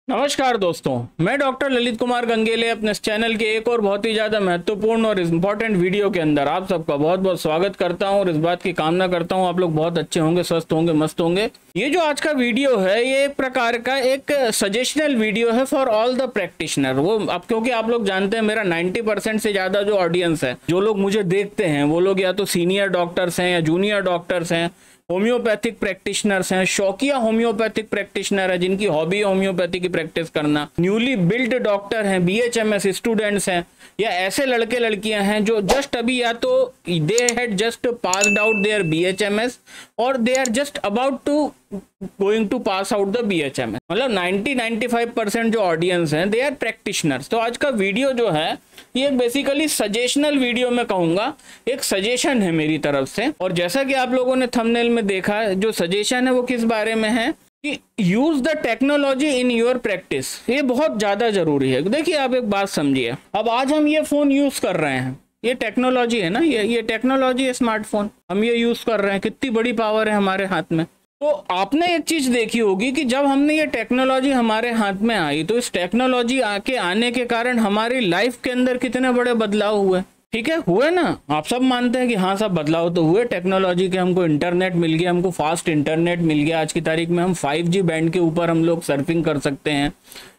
नमस्कार दोस्तों, मैं डॉक्टर ललित कुमार गंगेले अपने इस चैनल के एक और बहुत ही ज़्यादा महत्वपूर्ण और इम्पोर्टेंट वीडियो के अंदर आप सबका बहुत बहुत स्वागत करता हूं और इस बात की कामना करता हूं आप लोग बहुत अच्छे होंगे, स्वस्थ होंगे, मस्त होंगे। ये जो आज का वीडियो है ये एक प्रकार का एक सजेशनल वीडियो है फॉर ऑल द प्रैक्टिशनर। वो अब क्योंकि आप लोग जानते हैं मेरा 90% से ज़्यादा जो ऑडियंस है, जो लोग मुझे देखते हैं वो लोग या तो सीनियर डॉक्टर्स हैं या जूनियर डॉक्टर्स हैं, होम्योपैथिक प्रैक्टिशनर्स हैं, शौकिया होम्योपैथिक प्रैक्टिशनर है जिनकी हॉबी होम्योपैथी की प्रैक्टिस करना, न्यूली बिल्ड डॉक्टर हैं, BHMS स्टूडेंट्स हैं, या ऐसे लड़के लड़कियां हैं जो जस्ट अभी या तो they had just passed out their BHMS और they are just about to going to pass out the BHMS। मतलब 90-95% जो ऑडियंस हैं दे आर प्रैक्टिशनर्स। तो आज का वीडियो जो है ये बेसिकली सजेशनल वीडियो में कहूंगा, एक सजेशन है मेरी तरफ से। और जैसा कि आप लोगों ने थंबनेल में देखा, जो सजेशन है वो किस बारे में है कि use the technology in your practice. ये बहुत ज्यादा जरूरी है। देखिए आप एक बात समझिए, अब आज हम ये फोन यूज कर रहे हैं, ये टेक्नोलॉजी है ना, ये टेक्नोलॉजी है, स्मार्टफोन हम ये यूज कर रहे हैं, कितनी बड़ी पावर है हमारे हाथ में। तो आपने एक चीज देखी होगी कि जब हमने ये टेक्नोलॉजी हमारे हाथ में आई तो इस टेक्नोलॉजी आने के कारण हमारी लाइफ के अंदर कितने बड़े बदलाव हुए। ठीक है, हुए ना, आप सब मानते हैं कि हाँ सब बदलाव तो हुए टेक्नोलॉजी के। हमको इंटरनेट मिल गया, हमको फास्ट इंटरनेट मिल गया। आज की तारीख में हम 5G बैंड के ऊपर हम लोग सर्फिंग कर सकते हैं,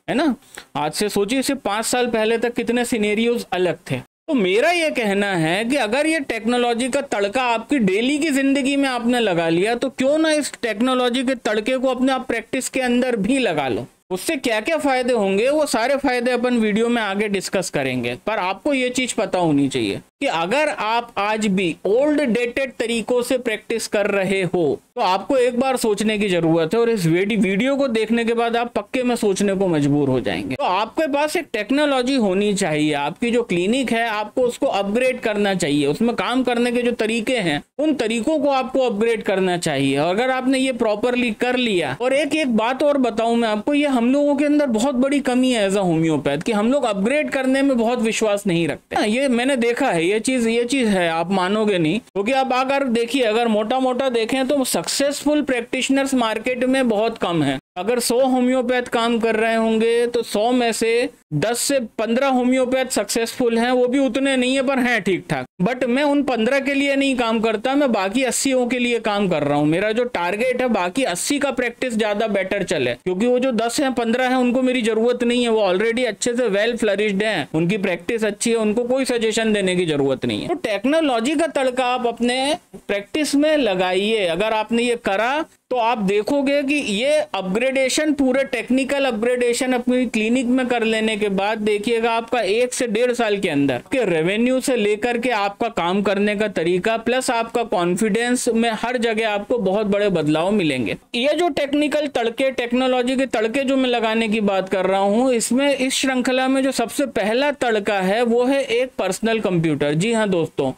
है ना। आज से सोचिए सिर्फ 5 साल पहले तक कितने सिनेरियोज अलग थे। तो मेरा ये कहना है कि अगर ये टेक्नोलॉजी का तड़का आपकी डेली की जिंदगी में आपने लगा लिया तो क्यों ना इस टेक्नोलॉजी के तड़के को अपने आप प्रैक्टिस के अंदर भी लगा लो। उससे क्या क्या फायदे होंगे वो सारे फायदे अपन वीडियो में आगे डिस्कस करेंगे। पर आपको ये चीज पता होनी चाहिए कि अगर आप आज भी ओल्ड डेटेड तरीकों से प्रैक्टिस कर रहे हो तो आपको एक बार सोचने की जरूरत है और इस वीडियो को देखने के बाद आप पक्के में सोचने को मजबूर हो जाएंगे। तो आपके पास एक टेक्नोलॉजी होनी चाहिए। आपकी जो क्लिनिक है आपको उसको अपग्रेड करना चाहिए, उसमें काम करने के जो तरीके हैं उन तरीकों को आपको अपग्रेड करना चाहिए। और अगर आपने ये प्रॉपरली कर लिया, और एक बात और बताऊं मैं आपको, ये हम लोगों के अंदर बहुत बड़ी कमी है एज अ होम्योपैथ कि हम लोग अपग्रेड करने में बहुत विश्वास नहीं रखते। ये मैंने देखा है, ये चीज है, आप मानोगे नहीं। क्योंकि आप अगर देखिए, अगर मोटा मोटा देखें तो सक्सेसफुल प्रैक्टिशनर्स मार्केट में बहुत कम है। अगर 100 होम्योपैथ काम कर रहे होंगे तो 100 में से 10 से 15 होम्योपैथ सक्सेसफुल हैं। वो भी उतने नहीं है पर हैं ठीक ठाक। बट मैं उन 15 के लिए नहीं काम करता, मैं बाकी 80 के लिए काम कर रहा हूँ। मेरा जो टारगेट है बाकी 80 का प्रैक्टिस ज्यादा बेटर चले, क्योंकि वो जो 10 है 15 है उनको मेरी जरूरत नहीं है। वो ऑलरेडी अच्छे से वेल फ्लरिश्ड है, उनकी प्रैक्टिस अच्छी है, उनको कोई सजेशन देने की जरूरत नहीं है। तो टेक्नोलॉजी का तड़का आप अपने प्रैक्टिस में लगाइए। अगर आपने ये करा तो आप देखोगे कि ये अपग्रेडेशन, पूरे टेक्निकल अपग्रेडेशन अपनी क्लिनिक में कर लेने के बाद देखिएगा आपका 1 से 1.5 साल के अंदर के रेवेन्यू से लेकर के आपका काम करने का तरीका प्लस आपका कॉन्फिडेंस में हर जगह आपको बहुत बड़े बदलाव मिलेंगे। ये जो टेक्निकल तड़के, टेक्नोलॉजी के तड़के जो मैं लगाने की बात कर रहा हूँ, इसमें इस श्रृंखला में जो सबसे पहला तड़का है वो है एक पर्सनल कंप्यूटर। जी हाँ दोस्तों,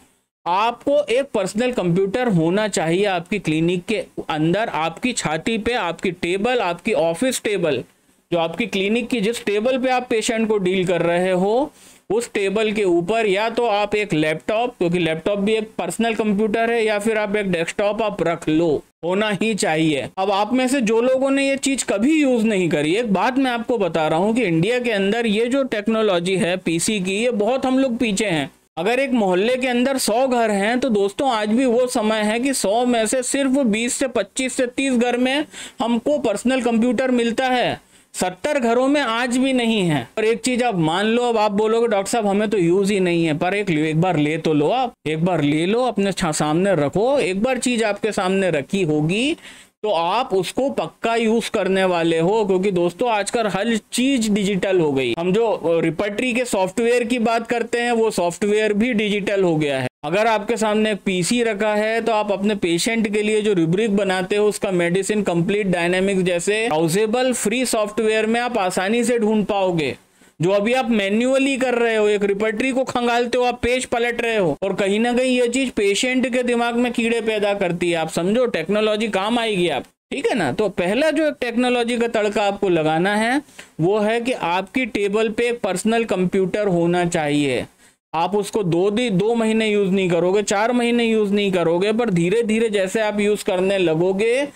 आपको एक पर्सनल कंप्यूटर होना चाहिए आपकी क्लिनिक के अंदर। आपकी छाती पे आपकी टेबल, आपकी ऑफिस टेबल, जो आपकी क्लिनिक की जिस टेबल पे आप पेशेंट को डील कर रहे हो उस टेबल के ऊपर या तो आप एक लैपटॉप, क्योंकि लैपटॉप भी एक पर्सनल कंप्यूटर है, या फिर आप एक डेस्कटॉप आप रख लो, होना ही चाहिए। अब आप में से जो लोगों ने ये चीज कभी यूज नहीं करी, एक बात मैं आपको बता रहा हूँ कि इंडिया के अंदर ये जो टेक्नोलॉजी है PC की, ये बहुत हम लोग पीछे हैं। अगर एक मोहल्ले के अंदर 100 घर हैं तो दोस्तों आज भी वो समय है कि 100 में से सिर्फ 20 से 25 से 30 घर में हमको पर्सनल कंप्यूटर मिलता है। 70 घरों में आज भी नहीं है। और एक चीज आप मान लो, अब आप बोलोगे डॉक्टर साहब हमें तो यूज ही नहीं है, पर एक बार ले तो लो, आप एक बार ले लो, अपने सामने रखो। एक बार चीज आपके सामने रखी होगी तो आप उसको पक्का यूज करने वाले हो, क्योंकि दोस्तों आजकल हर चीज डिजिटल हो गई। हम जो रिपर्टरी के सॉफ्टवेयर की बात करते हैं वो सॉफ्टवेयर भी डिजिटल हो गया है। अगर आपके सामने एक PC रखा है तो आप अपने पेशेंट के लिए जो रूब्रिक बनाते हो उसका मेडिसिन कंप्लीट डायनेमिक्स जैसे ब्राउजेबल फ्री सॉफ्टवेयर में आप आसानी से ढूंढ पाओगे। जो अभी आप मैन्युअली कर रहे हो, एक रिपर्टरी को खंगालते हो, आप पेज पलट रहे हो, और कहीं ना कहीं ये चीज पेशेंट के दिमाग में कीड़े पैदा करती है। आप समझो टेक्नोलॉजी काम आएगी आप, ठीक है ना। तो पहला जो एक टेक्नोलॉजी का तड़का आपको लगाना है वो है कि आपकी टेबल पे एक पर्सनल कंप्यूटर होना चाहिए। आप उसको 2 महीने यूज नहीं करोगे, 4 महीने यूज नहीं करोगे, पर धीरे धीरे जैसे आप यूज करने लगोगे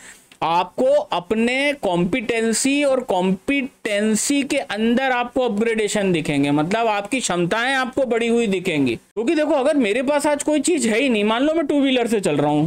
आपको अपने कॉम्पिटेंसी और कॉम्पिटेंसी के अंदर आपको अपग्रेडेशन दिखेंगे, मतलब आपकी क्षमताएं आपको बढ़ी हुई दिखेंगी। क्योंकि देखो, अगर मेरे पास आज कोई चीज है ही नहीं, मान लो मैं टू व्हीलर से चल रहा हूं,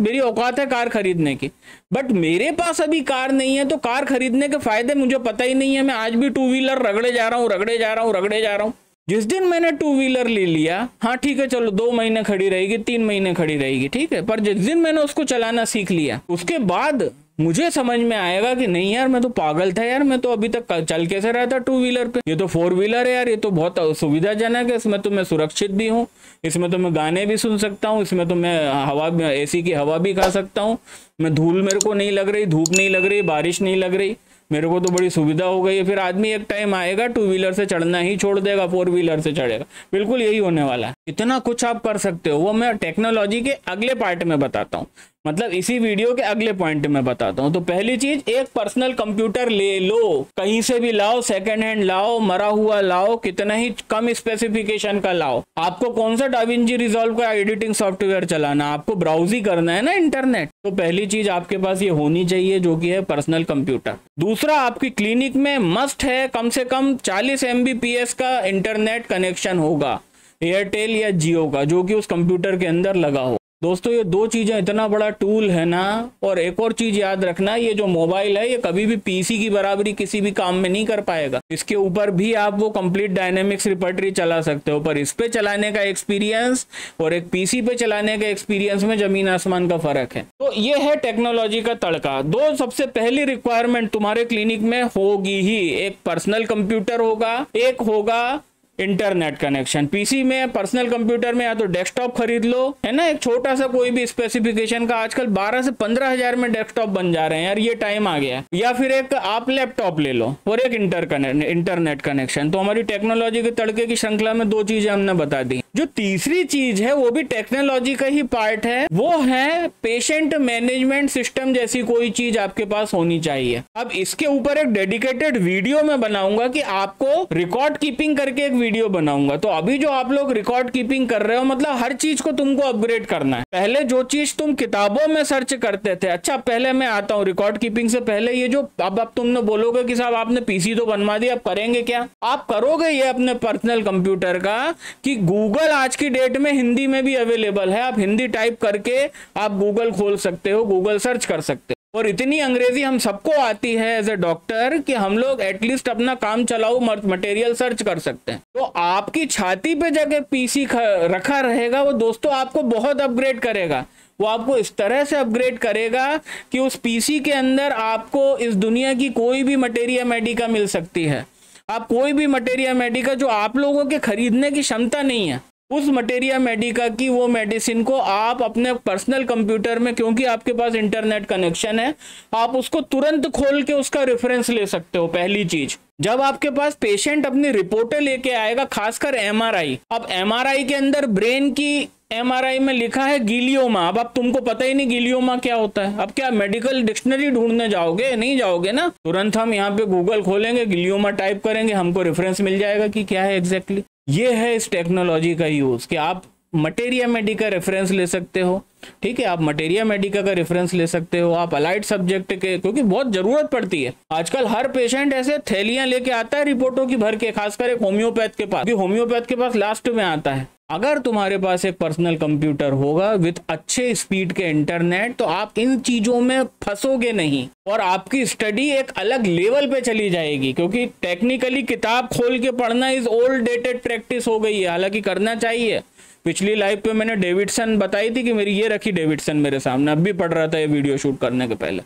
मेरी औकात है कार खरीदने की, बट मेरे पास अभी कार नहीं है, तो कार खरीदने के फायदे मुझे पता ही नहीं है। मैं आज भी टू व्हीलर रगड़े जा रहा हूं। जिस दिन मैंने टू व्हीलर ले लिया, हाँ ठीक है, चलो 2 महीने खड़ी रहेगी, 3 महीने खड़ी रहेगी, ठीक है, पर जिस दिन मैंने उसको चलाना सीख लिया, उसके बाद मुझे समझ में आएगा कि नहीं यार, मैं तो पागल था यार, मैं तो अभी तक चल कैसे रहा था टू व्हीलर पे, ये तो 4 व्हीलर है यार, ये तो बहुत सुविधाजनक है, इसमें तो मैं सुरक्षित भी हूँ, इसमें तो मैं गाने भी सुन सकता हूँ, इसमें तो मैं AC की हवा भी खा सकता हूँ, मैं धूल मेरे को नहीं लग रही, धूप नहीं लग रही, बारिश नहीं लग रही, मेरे को तो बड़ी सुविधा हो गई है। फिर आदमी एक टाइम आएगा टू व्हीलर से चढ़ना ही छोड़ देगा, 4 व्हीलर से चढ़ेगा। बिल्कुल यही होने वाला है। इतना कुछ आप कर सकते हो, वो मैं टेक्नोलॉजी के अगले पार्ट में बताता हूँ, मतलब इसी वीडियो के अगले पॉइंट में बताता हूँ। तो पहली चीज, एक पर्सनल कंप्यूटर ले लो, कहीं से भी लाओ, सेकंड हैंड लाओ, मरा हुआ लाओ, कितना ही कम स्पेसिफिकेशन का लाओ। आपको कौन सा डाविंची रिजॉल्व का एडिटिंग सॉफ्टवेयर चलाना, आपको ब्राउज ही करना है ना इंटरनेट, तो पहली चीज आपके पास ये होनी चाहिए, जो कि है पर्सनल कंप्यूटर। दूसरा, आपकी क्लिनिक में मस्ट है कम से कम 40 MBPS का इंटरनेट कनेक्शन होगा, एयरटेल या जियो का, जो कि उस कंप्यूटर के अंदर लगा हो। दोस्तों, ये 2 चीजें इतना बड़ा टूल है ना। और एक और चीज याद रखना, ये जो मोबाइल है ये कभी भी पीसी की बराबरी किसी भी काम में नहीं कर पाएगा। इसके ऊपर भी आप वो कंप्लीट डायनेमिक्स रिपर्टरी चला सकते हो, पर इस पे चलाने का एक्सपीरियंस और एक पीसी पे चलाने के एक्सपीरियंस में जमीन आसमान का फर्क है। तो ये है टेक्नोलॉजी का तड़का। 2 सबसे पहली रिक्वायरमेंट तुम्हारे क्लिनिक में होगी ही, एक पर्सनल कंप्यूटर होगा, एक होगा इंटरनेट कनेक्शन। पीसी में, पर्सनल कंप्यूटर में या तो डेस्कटॉप खरीद लो, है ना, एक छोटा सा कोई भी स्पेसिफिकेशन का, आजकल 12 से 15 हजार में डेस्कटॉप बन जा रहे हैं यार, ये टाइम आ गया है। या फिर एक आप लैपटॉप ले लो और एक इंटरनेट कनेक्शन। तो हमारी टेक्नोलॉजी के तड़के की श्रृंखला में 2 चीजें हमने बता दी। जो तीसरी चीज है वो भी टेक्नोलॉजी का ही पार्ट है, वो है पेशेंट मैनेजमेंट सिस्टम जैसी कोई चीज आपके पास होनी चाहिए। अब इसके ऊपर एक डेडिकेटेड वीडियो में बनाऊंगा कि आपको रिकॉर्ड कीपिंग करके एक वीडियो बनाऊंगा। तो अभी जो आप लोग रिकॉर्ड कीपिंग कर रहे हो, मतलब हर चीज को तुमको अपग्रेड करना है। पहले जो चीज तुम किताबों में सर्च करते थे, अच्छा पहले मैं आता हूँ रिकॉर्ड कीपिंग से पहले, ये जो अब तुमने बोलोगे कि साहब आपने पीसी तो बनवा दिया, अब करेंगे क्या? आप करोगे ये अपने पर्सनल कंप्यूटर का कि गूगल आज की डेट में हिंदी में भी अवेलेबल है, आप हिंदी टाइप करके आप गूगल खोल सकते हो, गूगल सर्च कर सकते हो। और इतनी अंग्रेजी हम सबको आती है एज ए डॉक्टर कि हम लोग एटलीस्ट अपना काम चलाओ मटेरियल सर्च कर सकते हैं। तो आपकी छाती पे जगह पीसी रखा रहेगा, वो दोस्तों आपको बहुत अपग्रेड करेगा। वो आपको इस तरह से अपग्रेड करेगा कि उस पीसी के अंदर आपको इस दुनिया की कोई भी मटेरिया मेडिका मिल सकती है। आप कोई भी मटेरिया मेडिका जो आप लोगों के खरीदने की क्षमता नहीं है, उस मटेरिया मेडिका की वो मेडिसिन को आप अपने पर्सनल कंप्यूटर में, क्योंकि आपके पास इंटरनेट कनेक्शन है, आप उसको तुरंत खोल के उसका रेफरेंस ले सकते हो। पहली चीज, जब आपके पास पेशेंट अपनी रिपोर्टें लेके आएगा, खासकर एमआरआई, अब एमआरआई के अंदर ब्रेन की एमआरआई में लिखा है गिलियोमा, अब तुमको पता ही नहीं गिलियोमा क्या होता है। अब क्या मेडिकल डिक्शनरी ढूंढने जाओगे? नहीं जाओगे ना, तुरंत हम यहाँ पे गूगल खोलेंगे, गिलियोमा टाइप करेंगे, हमको रेफरेंस मिल जाएगा कि क्या है एग्जैक्टली। ये है इस टेक्नोलॉजी का यूज कि आप मटेरिया मेडिका रेफरेंस ले सकते हो। ठीक है, आप मटेरिया मेडिका का रेफरेंस ले सकते हो, आप अलाइड सब्जेक्ट के, क्योंकि बहुत जरूरत पड़ती है आजकल। हर पेशेंट ऐसे थैलियां लेके आता है रिपोर्टों की भर के, खासकर एक होम्योपैथ के पास, होम्योपैथ के पास लास्ट में आता है। अगर तुम्हारे पास एक पर्सनल कंप्यूटर होगा विद अच्छे स्पीड के इंटरनेट, तो आप इन चीजों में फंसोगे नहीं और आपकी स्टडी एक अलग लेवल पे चली जाएगी। क्योंकि टेक्निकली किताब खोल के पढ़ना इज ओल्ड डेटेड प्रैक्टिस हो गई है, हालांकि करना चाहिए। पिछली लाइव पे मैंने डेविडसन बताई थी कि मेरी ये रखी डेविडसन मेरे सामने, अब भी पढ़ रहा था ये वीडियो शूट करने के पहले।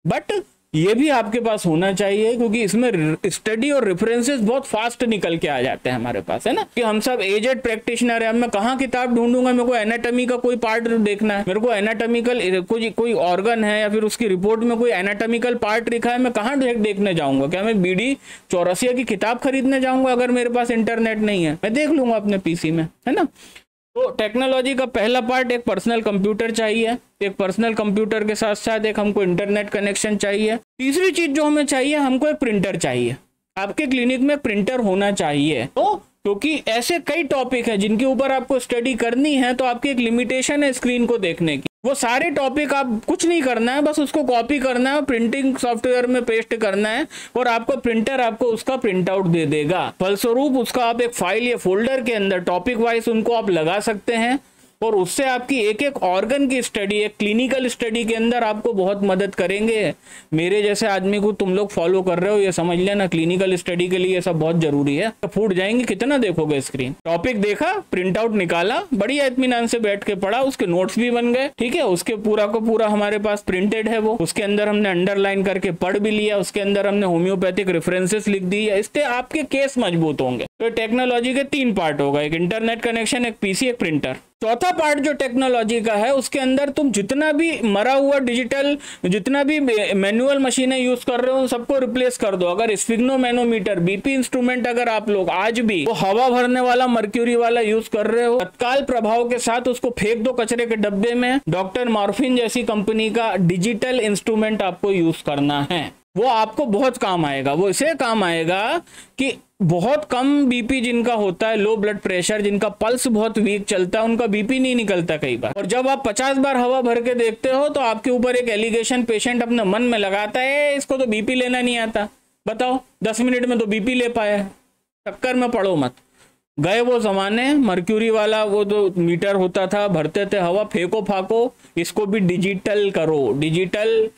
बट ये भी आपके पास होना चाहिए, क्योंकि इसमें स्टडी और रेफरेंसेस बहुत फास्ट निकल के आ जाते हैं हमारे पास, है ना। कि हम सब एजेड प्रैक्टिशनर है, अब मैं कहाँ किताब ढूंढूंगा? मेरे को एनाटॉमी का कोई पार्ट देखना है, मेरे को एनाटॉमिकल कोई ऑर्गन है या फिर उसकी रिपोर्ट में कोई एनाटॉमिकल पार्ट लिखा है, मैं कहाँ देखने जाऊंगा? क्या मैं बीडी चौरसिया की किताब खरीदने जाऊंगा? अगर मेरे पास इंटरनेट नहीं है, मैं देख लूंगा अपने पीसी में, है ना। तो टेक्नोलॉजी का पहला पार्ट, एक पर्सनल कंप्यूटर चाहिए। एक पर्सनल कंप्यूटर के साथ साथ एक हमको इंटरनेट कनेक्शन चाहिए। तीसरी चीज जो हमें चाहिए, हमको एक प्रिंटर चाहिए। आपके क्लिनिक में प्रिंटर होना चाहिए। तो क्योंकि ऐसे कई टॉपिक हैं जिनके ऊपर आपको स्टडी करनी है, तो आपकी एक लिमिटेशन है स्क्रीन को देखने की। वो सारे टॉपिक आप कुछ नहीं करना है, बस उसको कॉपी करना है, प्रिंटिंग सॉफ्टवेयर में पेस्ट करना है और आपका प्रिंटर आपको उसका प्रिंट आउट दे देगा। फलस्वरूप उसका आप एक फाइल या फोल्डर के अंदर टॉपिक वाइज उनको आप लगा सकते हैं और उससे आपकी एक एक ऑर्गन की स्टडी, एक क्लिनिकल स्टडी के अंदर आपको बहुत मदद करेंगे। मेरे जैसे आदमी को तुम लोग फॉलो कर रहे हो, ये समझ लेना क्लिनिकल स्टडी के लिए ये सब बहुत जरूरी है। तो फूट जाएंगे, कितना देखोगे स्क्रीन। टॉपिक देखा, प्रिंट आउट निकाला, बढ़िया इत्मीनान से बैठ के पढ़ा, उसके नोट्स भी बन गए, ठीक है। उसके पूरा को पूरा हमारे पास प्रिंटेड है, वो उसके अंदर हमने अंडरलाइन करके पढ़ भी लिया, उसके अंदर हमने होम्योपैथिक रेफरेंसेस लिख दी, इससे आपके केस मजबूत होंगे। तो टेक्नोलॉजी के 3 पार्ट होगा, एक इंटरनेट कनेक्शन, एक पीसी, एक प्रिंटर। चौथा पार्ट जो टेक्नोलॉजी का है, उसके अंदर तुम जितना भी मरा हुआ डिजिटल, जितना भी मैनुअल मशीनें यूज कर रहे हो सबको रिप्लेस कर दो। अगर स्फिग्नोमैनोमीटर, बीपी इंस्ट्रूमेंट अगर आप लोग आज भी वो हवा भरने वाला मर्क्यूरी वाला यूज कर रहे हो, तत्काल प्रभाव के साथ उसको फेंक दो कचरे के डब्बे में। डॉक्टर मॉर्फिन जैसी कंपनी का डिजिटल इंस्ट्रूमेंट आपको यूज करना है, वो आपको बहुत काम आएगा। वो इसे काम आएगा कि बहुत कम बीपी जिनका होता है, लो ब्लड प्रेशर, जिनका पल्स बहुत वीक चलता है, उनका बीपी नहीं निकलता कई बार। और जब आप 50 बार हवा भर के देखते हो तो आपके ऊपर एक एलिगेशन पेशेंट अपने मन में लगाता है, इसको तो बीपी लेना नहीं आता। बताओ 10 मिनट में तो बीपी ले पाया है। चक्कर में पड़ो मत। गए वो जमाने, मर्क्यूरी वाला वो जो मीटर होता था, भरते थे हवा, फेंको फाको, इसको भी डिजिटल करो। Digital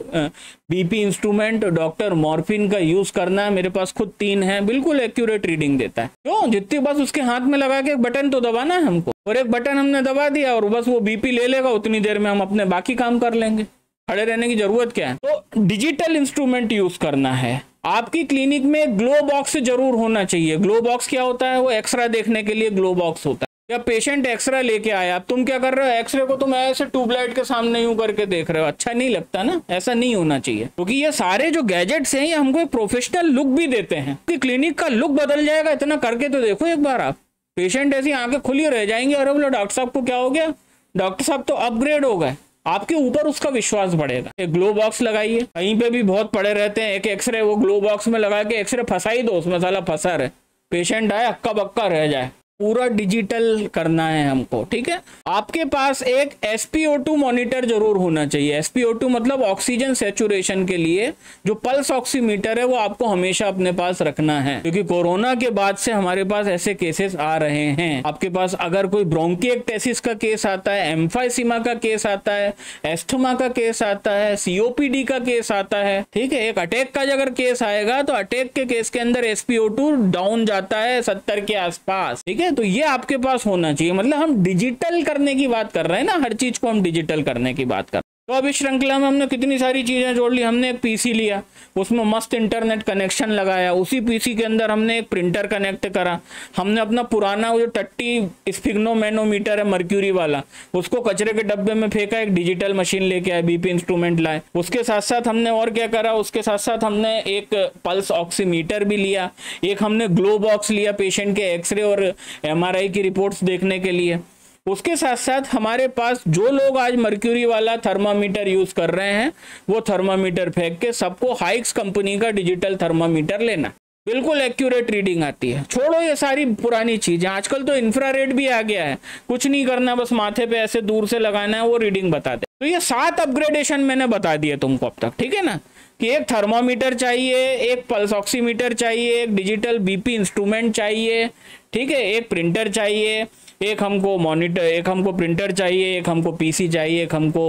BP instrument doctor morphine का यूज करना है। मेरे पास खुद 3 है, बिल्कुल एक्यूरेट रीडिंग देता है। क्यों? जितनी बस उसके हाथ में लगा के एक बटन तो दबाना है हमको, और एक बटन हमने दबा दिया और बस वो बीपी ले लेगा, उतनी देर में हम अपने बाकी काम कर लेंगे। खड़े रहने की जरूरत क्या है? तो डिजिटल इंस्ट्रूमेंट यूज करना है। आपकी क्लिनिक में ग्लो बॉक्स जरूर होना चाहिए। ग्लो बॉक्स क्या होता है? वो एक्सरे देखने के लिए ग्लो बॉक्स होता है। या पेशेंट एक्सरे लेके आया, अब तुम क्या कर रहे हो? एक्सरे को तुम ऐसे ट्यूबलाइट के सामने यूं करके देख रहे हो, अच्छा नहीं लगता ना, ऐसा नहीं होना चाहिए। क्योंकि ये सारे जो गैजेट्स हैं ये हमको एक प्रोफेशनल लुक भी देते हैं कि क्लिनिक का लुक बदल जाएगा। इतना करके तो देखो एक बार आप, पेशेंट ऐसी आंखें खुली रह जाएंगे, अरे बोलो डॉक्टर साहब को क्या हो गया, डॉक्टर साहब तो अपग्रेड हो गए। आपके ऊपर उसका विश्वास बढ़ेगा। एक ग्लो बॉक्स लगाइए, कहीं पे भी बहुत पड़े रहते हैं, एक एक्सरे वो ग्लो बॉक्स में लगा के एक्सरे फंसा ही दो, उसमें साला फंसा रहे, पेशेंट आए अक्का बक्का रह जाए। पूरा डिजिटल करना है हमको, ठीक है। आपके पास एक SpO2 मॉनिटर जरूर होना चाहिए। SpO2 मतलब ऑक्सीजन सैचुरेशन के लिए जो पल्स ऑक्सीमीटर है वो आपको हमेशा अपने पास रखना है, क्योंकि कोरोना के बाद से हमारे पास ऐसे केसेस आ रहे हैं। आपके पास अगर कोई ब्रोंकिएक्टेसिस का केस आता है, एम्फाइसीमा का केस आता है, एस्थमा का केस आता है, COPD का केस आता है, ठीक है, एक अटैक का अगर केस आएगा तो अटैक के केस के अंदर SpO2 डाउन जाता है 70 के आसपास, ठीक है। तो ये आपके पास होना चाहिए। मतलब हम डिजिटल करने की बात कर रहे हैं ना, हर चीज को हम डिजिटल करने की बात कर रहे हैं। तो अब इस श्रृंखला में हमने कितनी सारी चीजें जोड़ ली। हमने एक पीसी लिया, उसमें मस्त इंटरनेट कनेक्शन लगाया, उसी पीसी के अंदर हमने एक प्रिंटर कनेक्ट करा। हमने अपना पुराना वो जो टट्टी स्फिग्नोमैनोमीटर है मर्क्यूरी वाला, उसको कचरे के डब्बे में फेंका, एक डिजिटल मशीन लेके आए, बीपी इंस्ट्रूमेंट लाए। उसके साथ साथ हमने और क्या करा, उसके साथ साथ हमने एक पल्स ऑक्सीमीटर भी लिया, एक हमने ग्लो बॉक्स लिया पेशेंट के एक्सरे और MRI की रिपोर्ट्स देखने के लिए। उसके साथ साथ हमारे पास जो लोग आज मर्क्यूरी वाला थर्मामीटर यूज कर रहे हैं, वो थर्मामीटर फेंक के सबको हाइक्स कंपनी का डिजिटल थर्मामीटर लेना, बिल्कुल एक्यूरेट रीडिंग आती है। छोड़ो ये सारी पुरानी चीजें, आजकल तो इंफ्रारेड भी आ गया है, कुछ नहीं करना, बस माथे पे ऐसे दूर से लगाना है, वो रीडिंग बताते। तो ये 7 अपग्रेडेशन मैंने बता दिए तुमको अब तक, ठीक है ना, कि एक थर्मामीटर चाहिए, एक पल्स ऑक्सीमीटर चाहिए, एक डिजिटल बीपी इंस्ट्रूमेंट चाहिए, ठीक है, एक प्रिंटर चाहिए, एक हमको मॉनिटर, एक हमको प्रिंटर चाहिए, एक हमको पीसी चाहिए, एक हमको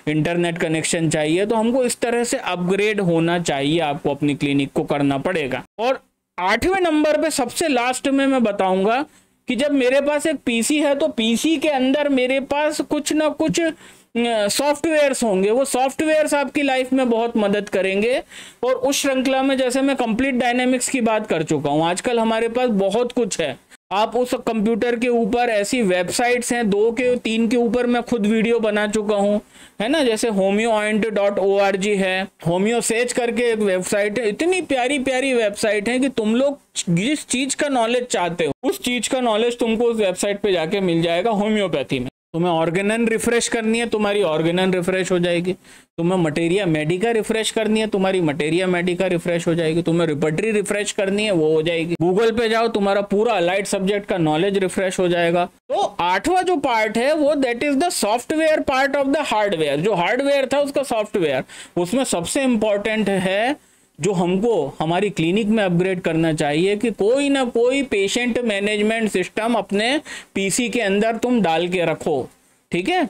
इंटरनेट कनेक्शन चाहिए। तो हमको इस तरह से अपग्रेड होना चाहिए, आपको अपनी क्लिनिक को करना पड़ेगा। और 8वें नंबर पे सबसे लास्ट में मैं बताऊंगा कि जब मेरे पास एक पीसी है तो पीसी के अंदर मेरे पास कुछ ना कुछ सॉफ्टवेयर्स होंगे। वो सॉफ्टवेयर्स आपकी लाइफ में बहुत मदद करेंगे। और उस श्रृंखला में जैसे मैं कंप्लीट डायनेमिक्स की बात कर चुका हूं, आजकल हमारे पास बहुत कुछ है। आप उस कंप्यूटर के ऊपर ऐसी वेबसाइट्स हैं, 2 के 3 के ऊपर मैं खुद वीडियो बना चुका हूं, है ना, जैसे homeoint.org है, होम्यो सेज करके एक वेबसाइट है। इतनी प्यारी प्यारी वेबसाइट है कि तुम लोग जिस चीज का नॉलेज चाहते हो उस चीज का नॉलेज तुमको उस वेबसाइट पे जाके मिल जाएगा होम्योपैथी में। तुम्हें ऑर्गेनन रिफ्रेश करनी है, तुम्हारी ऑर्गेनन रिफ्रेश हो जाएगी। तुम्हें मटेरिया मेडिका रिफ्रेश करनी है, तुम्हारी मटेरिया मेडिका रिफ्रेश हो जाएगी। तुम्हें रिपर्टरी रिफ्रेश करनी है, वो हो जाएगी। गूगल पे जाओ, तुम्हारा पूरा अलाइड सब्जेक्ट का नॉलेज रिफ्रेश हो जाएगा। तो 8वां जो पार्ट है वो that is the software part of the hardware. जो हार्डवेयर था उसका सॉफ्टवेयर, उसमें सबसे इंपॉर्टेंट है जो हमको हमारी क्लिनिक में अपग्रेड करना चाहिए कि कोई ना कोई पेशेंट मैनेजमेंट सिस्टम अपने पीसी के अंदर तुम डाल के रखो। ठीक है,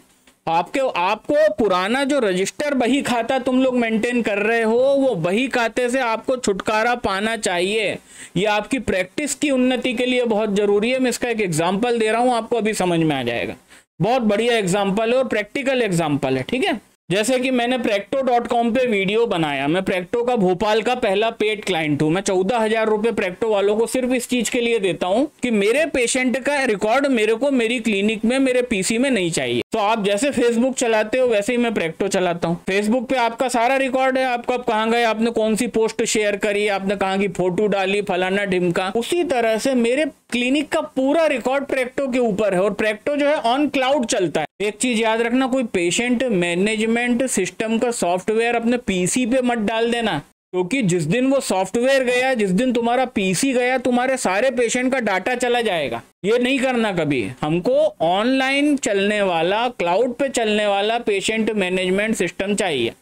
आपको पुराना जो रजिस्टर बही खाता तुम लोग मेंटेन कर रहे हो, वो बही खाते से आपको छुटकारा पाना चाहिए। ये आपकी प्रैक्टिस की उन्नति के लिए बहुत जरूरी है। मैं इसका एक एग्जाम्पल दे रहा हूं, आपको अभी समझ में आ जाएगा। बहुत बढ़िया एग्जाम्पल है और प्रैक्टिकल एग्जाम्पल है। ठीक है, जैसे कि मैंने Practo.com पे वीडियो बनाया। मैं प्रैक्टो का भोपाल का पहला पेड क्लाइंट हूं। मैं 14,000 रुपए प्रैक्टो वालों को सिर्फ इस चीज के लिए देता हूं कि मेरे पेशेंट का रिकॉर्ड मेरे को मेरी क्लिनिक में मेरे पीसी में नहीं चाहिए। तो आप जैसे फेसबुक चलाते हो वैसे ही मैं प्रैक्टो चलाता हूं। फेसबुक पे आपका सारा रिकॉर्ड है, आप कब कहाँ गए, आपने कौन सी पोस्ट शेयर करी, आपने कहाँ की फोटो डाली, फलाना ढिमका। उसी तरह से मेरे क्लिनिक का पूरा रिकॉर्ड प्रैक्टो के ऊपर है और प्रैक्टो जो है ऑन क्लाउड चलता है। एक चीज याद रखना, कोई पेशेंट मैनेजमेंट सिस्टम का सॉफ्टवेयर अपने पीसी पे मत डाल देना, क्योंकि जिस दिन वो सॉफ्टवेयर गया, जिस दिन तुम्हारा पीसी गया, तुम्हारे सारे पेशेंट का डाटा चला जाएगा। ये नहीं करना कभी। हमको ऑनलाइन चलने वाला, क्लाउड पे चलने वाला पेशेंट मैनेजमेंट सिस्टम चाहिए।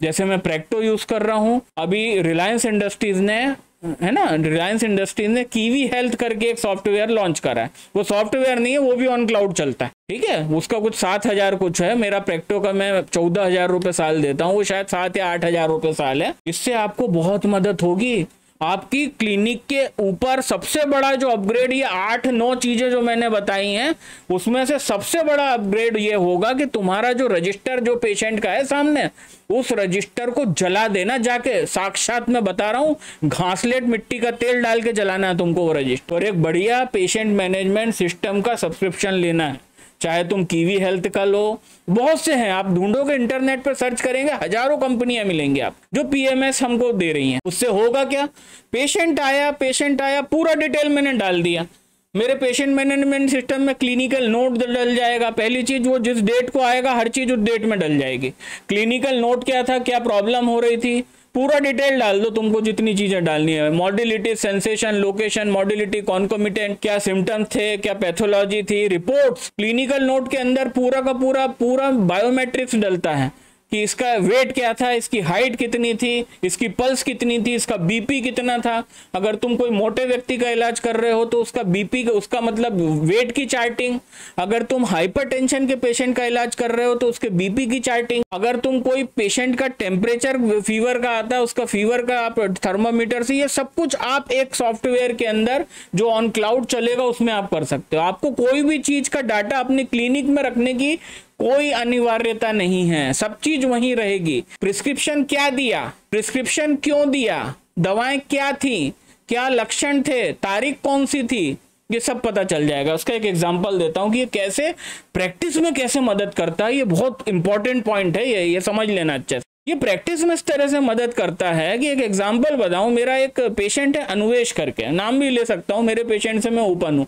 जैसे मैं प्रैक्टो यूज कर रहा हूं, अभी रिलायंस इंडस्ट्रीज ने, है ना, रिलायंस इंडस्ट्रीज ने कीवी हेल्थ करके एक सॉफ्टवेयर लॉन्च करा है। वो सॉफ्टवेयर नहीं है, वो भी ऑन क्लाउड चलता है। ठीक है, उसका कुछ 7,000 कुछ है। मेरा प्रैक्टो का मैं 14,000 रुपए साल देता हूँ, वो शायद 7 या 8,000 रुपए साल है। इससे आपको बहुत मदद होगी। आपकी क्लिनिक के ऊपर सबसे बड़ा जो अपग्रेड, ये 8-9 चीजें जो मैंने बताई हैं, उसमें से सबसे बड़ा अपग्रेड ये होगा कि तुम्हारा जो रजिस्टर जो पेशेंट का है सामने, उस रजिस्टर को जला देना जाके। साक्षात मैं बता रहा हूँ, घासलेट मिट्टी का तेल डाल के जलाना है तुमको वो रजिस्टर। और एक बढ़िया पेशेंट मैनेजमेंट सिस्टम का सब्सक्रिप्शन लेना है, चाहे तुम कीवी हेल्थ का लो, बहुत से हैं, आप ढूंढोगे इंटरनेट पर सर्च करेंगे, हजारों कंपनियां मिलेंगी आप जो पीएमएस हमको दे रही हैं। उससे होगा क्या, पेशेंट आया, पूरा डिटेल मैंने डाल दिया। मेरे पेशेंट मैनेजमेंट सिस्टम में क्लिनिकल नोट डल जाएगा। पहली चीज, वो जिस डेट को आएगा हर चीज उस डेट में डल जाएगी। क्लिनिकल नोट क्या था, क्या प्रॉब्लम हो रही थी, पूरा डिटेल डाल दो, तुमको जितनी चीजें डालनी है। मॉडिलिटी, सेंसेशन, लोकेशन, मॉडिलिटी, कॉन्कोमिटेंट, क्या सिम्टम्स थे, क्या पैथोलॉजी थी, रिपोर्ट्स। क्लिनिकल नोट के अंदर पूरा का पूरा बायोमेट्रिक्स डलता है कि इसका वेट क्या था, इसकी हाइट कितनी थी, इसकी पल्स कितनी थी, इसका बीपी कितना था। अगर तुम कोई मोटे व्यक्ति का इलाज कर रहे हो तो उसका बीपी, उसका मतलब वेट की चार्टिंग। अगर तुम हाइपरटेंशन के पेशेंट का इलाज कर रहे हो तो उसके बीपी की चार्टिंग। अगर तुम कोई पेशेंट का टेम्परेचर फीवर का आता है, उसका फीवर का आप थर्मामीटर से, ये सब कुछ आप एक सॉफ्टवेयर के अंदर जो ऑन क्लाउड चलेगा उसमें आप कर सकते हो। आपको कोई भी चीज का डाटा अपनी क्लिनिक में रखने की कोई अनिवार्यता नहीं है, सब चीज वहीं रहेगी। प्रिस्क्रिप्शन क्या दिया, प्रिस्क्रिप्शन क्यों दिया, दवाएं क्या थी, क्या लक्षण थे, तारीख कौन सी थी, ये सब पता चल जाएगा। उसका एक एग्जांपल देता हूं कि ये कैसे प्रैक्टिस में कैसे मदद करता है। ये बहुत इंपॉर्टेंट पॉइंट है, ये समझ लेना अच्छे से। ये प्रैक्टिस में इस तरह से मदद करता है कि एक एग्जाम्पल बताऊं। मेरा एक पेशेंट है अनुवेश करके, नाम भी ले सकता हूं, मेरे पेशेंट से मैं ओपन हूं,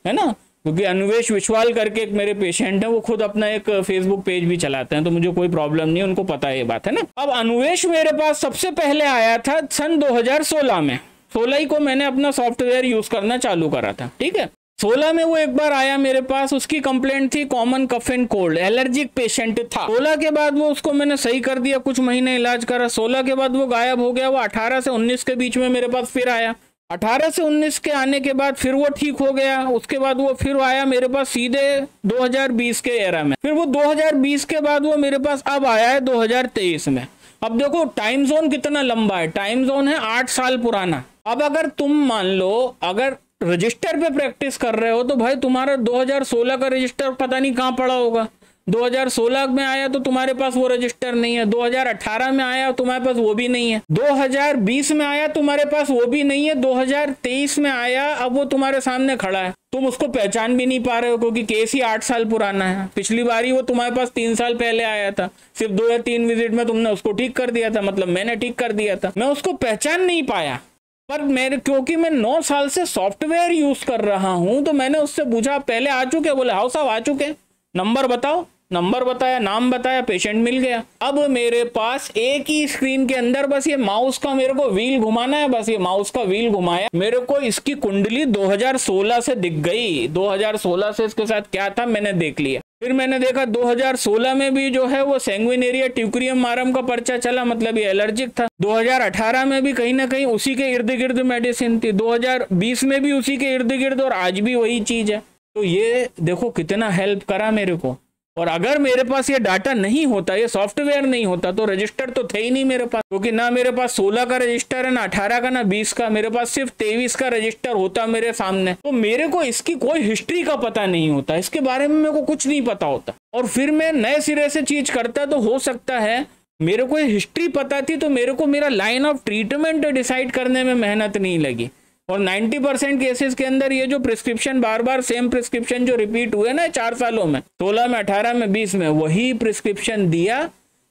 है ना, क्योंकि अनुवेश विश्वाल करके एक मेरे पेशेंट है, वो खुद अपना एक फेसबुक पेज भी चलाते हैं, तो मुझे कोई प्रॉब्लम नहीं, उनको पता है ये बात, है ना। अब अनुवेश मेरे पास सबसे पहले आया था सन 2016 में। 16 को मैंने अपना सॉफ्टवेयर यूज करना चालू करा था। ठीक है, 16 में वो एक बार आया मेरे पास, उसकी कंप्लेंट थी common cough and cold, allergic patient था। 16 के बाद वो उसको मैंने सही कर दिया, कुछ महीने इलाज करा। 16 के बाद वो गायब हो गया। वो 18 से 19 के बीच में मेरे पास फिर आया। 18 से 19 के आने के बाद फिर वो ठीक हो गया। उसके बाद वो फिर आया मेरे पास सीधे 2020 के एरा में। फिर वो 2020 के बाद वो मेरे पास अब आया है 2023 में। अब देखो टाइम जोन कितना लंबा है, टाइम जोन है 8 साल पुराना। अब अगर तुम मान लो अगर रजिस्टर पे प्रैक्टिस कर रहे हो तो भाई तुम्हारा 2016 का रजिस्टर पता नहीं कहाँ पड़ा होगा। 2016 में आया तो तुम्हारे पास वो रजिस्टर नहीं है, 2018 में आया तुम्हारे पास वो भी नहीं है, 2020 में आया तुम्हारे पास वो भी नहीं है, 2023 में आया अब वो तुम्हारे सामने खड़ा है, तुम उसको पहचान भी नहीं पा रहे हो क्योंकि केस ही 8 साल पुराना है। पिछली बारी वो तुम्हारे पास 3 साल पहले आया था, सिर्फ 2 या 3 विजिट में तुमने उसको ठीक कर दिया था, मतलब मैंने ठीक कर दिया था। मैं उसको पहचान नहीं पाया, पर मेरे क्योंकि मैं 9 साल से सॉफ्टवेयर यूज कर रहा हूं तो मैंने उससे पूछा पहले आ चुके, बोले हाँ साहब आ चुके। नंबर बताओ, नंबर बताया, नाम बताया, पेशेंट मिल गया। अब मेरे पास एक ही स्क्रीन के अंदर बस ये माउस का मेरे को व्हील घुमाना है, बस ये माउस का व्हील घुमाया, मेरे को इसकी कुंडली 2016 से दिख गई। 2016 से इसके साथ क्या था मैंने देख लिया। फिर मैंने देखा 2016 में भी जो है वो सैंग्विनेरिया ट्यूक्रियम मारम का पर्चा चला, मतलब ये एलर्जिक था। 2018 में भी कहीं ना कहीं उसी के इर्द गिर्द मेडिसिन थी, 2020 में भी उसी के इर्द गिर्द, और आज भी वही चीज है। तो ये देखो कितना हेल्प करा मेरे को। और अगर मेरे पास ये डाटा नहीं होता, ये सॉफ्टवेयर नहीं होता, तो रजिस्टर तो थे ही नहीं मेरे पास, क्योंकि ना मेरे पास 16 का रजिस्टर है, ना 18 का, ना 20 का, मेरे पास सिर्फ 23 का रजिस्टर होता मेरे सामने। तो मेरे को इसकी कोई हिस्ट्री का पता नहीं होता, इसके बारे में मेरे को कुछ नहीं पता होता, और फिर मैं नए सिरे से चीज करता, तो हो सकता है मेरे को हिस्ट्री पता थी तो मेरे को मेरा लाइन ऑफ ट्रीटमेंट डिसाइड करने में मेहनत नहीं लगी। और 90% केसेस के अंदर ये जो प्रिस्क्रिप्शन बार बार सेम प्रिस्क्रिप्शन जो रिपीट हुए ना 4 सालों में, 16 में, 18 में, 20 में, वही प्रिस्क्रिप्शन दिया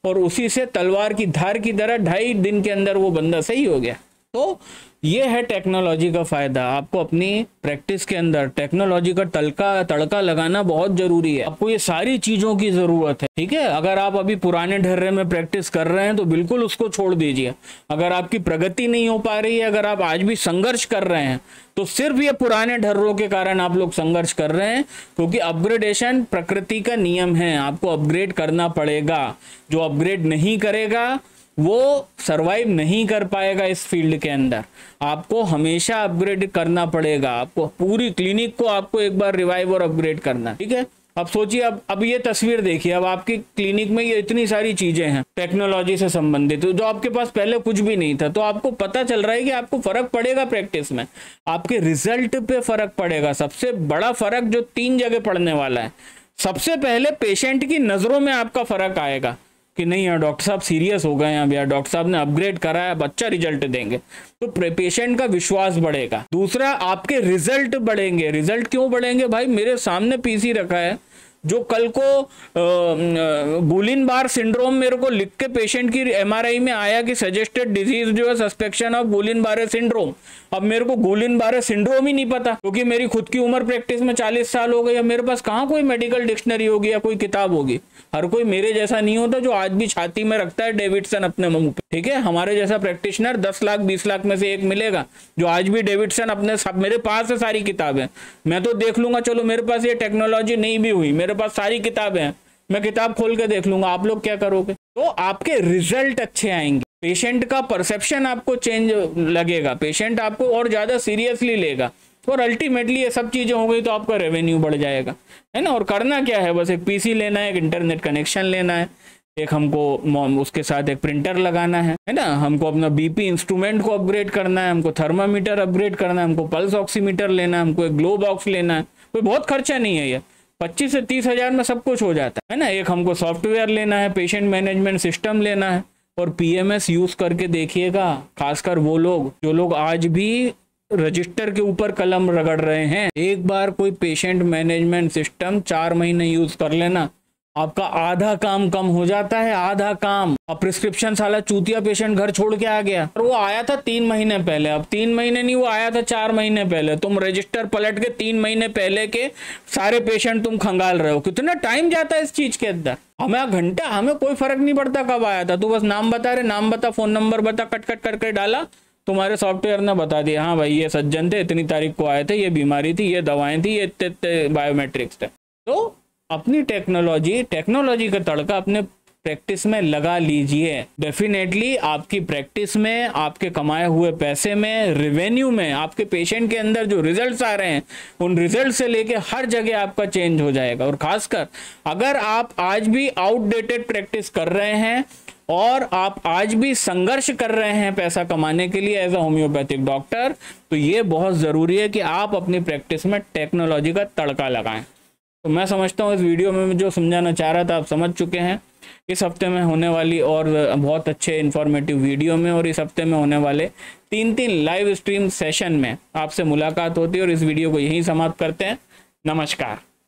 और उसी से तलवार की धार की तरह 2.5 दिन के अंदर वो बंदा सही हो गया। तो ये है टेक्नोलॉजी का फायदा। आपको अपनी प्रैक्टिस के अंदर टेक्नोलॉजी का तड़का लगाना बहुत जरूरी है। आपको ये सारी चीजों की जरूरत है, ठीक है। अगर आप अभी पुराने ढर्रे में प्रैक्टिस कर रहे हैं तो बिल्कुल उसको छोड़ दीजिए। अगर आपकी प्रगति नहीं हो पा रही है, अगर आप आज भी संघर्ष कर रहे हैं, तो सिर्फ ये पुराने ढर्रों के कारण आप लोग संघर्ष कर रहे हैं, क्योंकि अपग्रेडेशन प्रकृति का नियम है। आपको अपग्रेड करना पड़ेगा। जो अपग्रेड नहीं करेगा वो सरवाइव नहीं कर पाएगा इस फील्ड के अंदर। आपको हमेशा अपग्रेड करना पड़ेगा। आपको पूरी क्लिनिक को आपको एक बार रिवाइव और अपग्रेड करना, ठीक है। अब सोचिए, अब ये तस्वीर देखिए, अब आपकी क्लिनिक में ये इतनी सारी चीजें हैं टेक्नोलॉजी से संबंधित, जो आपके पास पहले कुछ भी नहीं था। तो आपको पता चल रहा है कि आपको फर्क पड़ेगा प्रैक्टिस में, आपके रिजल्ट पे फर्क पड़ेगा। सबसे बड़ा फर्क जो 3 जगह पड़ने वाला है, सबसे पहले पेशेंट की नजरों में आपका फर्क आएगा कि नहीं यार डॉक्टर साहब सीरियस हो गए हैं, अब यार डॉक्टर साहब ने अपग्रेड करा है, अब अच्छा रिजल्ट देंगे, तो पेशेंट का विश्वास बढ़ेगा। दूसरा, आपके रिजल्ट बढ़ेंगे। रिजल्ट क्यों बढ़ेंगे भाई? मेरे सामने पीसी रखा है जो कल को गुलिन बार सिंड्रोम मेरे को लिख के पेशेंट की एमआरआई में आया कि सजेस्टेड डिजीज जो है सस्पेक्शन ऑफ गुलिन बारे सिंड्रोम। अब मेरे को गुलिन बारे सिंड्रोम ही नहीं पता, क्योंकि मेरी खुद की उम्र प्रैक्टिस में 40 साल हो गई। अब मेरे पास कहाँ कोई मेडिकल डिक्शनरी होगी या कोई किताब होगी। हर कोई मेरे जैसा नहीं होता जो आज भी छाती में रखता है डेविडसन अपने मुंह पे, ठीक है। हमारे जैसा प्रैक्टिशनर 10 लाख 20 लाख में से एक मिलेगा जो आज भी डेविडसन अपने सब, मेरे पास है सारी किताबें, मैं तो देख लूंगा, चलो मेरे पास ये टेक्नोलॉजी नहीं भी हुई, मेरे पास सारी किताबें हैं, मैं किताब खोल के देख लूंगा। आप लोग क्या करोगे? तो आपके रिजल्ट अच्छे आएंगे, पेशेंट का परसेप्शन आपको चेंज लगेगा, पेशेंट आपको और ज्यादा सीरियसली लेगा, और अल्टीमेटली ये सब चीजें हो गई तो आपका रेवेन्यू बढ़ जाएगा, है ना। और करना क्या है, बस एक पीसी लेना है, एक इंटरनेट कनेक्शन लेना है, एक हमको उसके साथ एक प्रिंटर लगाना है ना। हमको अपना बीपी इंस्ट्रूमेंट को अपग्रेड करना है, हमको थर्मामीटर अपग्रेड करना है, हमको पल्स ऑक्सीमीटर लेना है, हमको एक ग्लो बॉक्स लेना है। कोई बहुत खर्चा नहीं है, ये 25 से 30 हजार में सब कुछ हो जाता है ना। एक हमको सॉफ्टवेयर लेना है, पेशेंट मैनेजमेंट सिस्टम लेना है, और पीएमएस यूज करके देखिएगा, खासकर वो लोग जो लोग आज भी रजिस्टर के ऊपर कलम रगड़ रहे हैं, एक बार कोई पेशेंट मैनेजमेंट सिस्टम 4 महीने यूज कर लेना, आपका आधा काम कम हो जाता है, आधा काम। अब प्रिस्क्रिप्शन साला चूतिया पेशेंट घर छोड़ के आ गया, और वो आया था 3 महीने पहले, अब 3 महीने नहीं, वो आया था 4 महीने पहले। तुम रजिस्टर पलट के 3 महीने पहले के सारे पेशेंट तुम खंगाल रहे हो। कितना टाइम जाता है इस चीज के अंदर। हमें घंटा, हमें कोई फर्क नहीं पड़ता कब आया था, तू बस नाम बता रहे, नाम बता, फोन नंबर बता, कट कट करके डाला, तुम्हारे सॉफ्टवेयर ने बता दिया, हाँ भाई ये सज्जन थे, इतनी तारीख को आए थे, ये बीमारी थी, ये दवाएं थी, ये इतने बायोमेट्रिक्स थे। तो अपनी टेक्नोलॉजी का तड़का अपने प्रैक्टिस में लगा लीजिए। डेफिनेटली आपकी प्रैक्टिस में, आपके कमाए हुए पैसे में, रेवेन्यू में, आपके पेशेंट के अंदर जो रिजल्ट्स आ रहे हैं, उन रिजल्ट से लेके हर जगह आपका चेंज हो जाएगा। और खासकर अगर आप आज भी आउटडेटेड प्रैक्टिस कर रहे हैं और आप आज भी संघर्ष कर रहे हैं पैसा कमाने के लिए एज अ होम्योपैथिक डॉक्टर, तो ये बहुत ज़रूरी है कि आप अपनी प्रैक्टिस में टेक्नोलॉजी का तड़का लगाएं। तो मैं समझता हूँ इस वीडियो में जो समझाना चाह रहा था आप समझ चुके हैं। इस हफ्ते में होने वाली और बहुत अच्छे इन्फॉर्मेटिव वीडियो में और इस हफ्ते में होने वाले 3 लाइव स्ट्रीम सेशन में आपसे मुलाकात होती है, और इस वीडियो को यहीं समाप्त करते हैं। नमस्कार।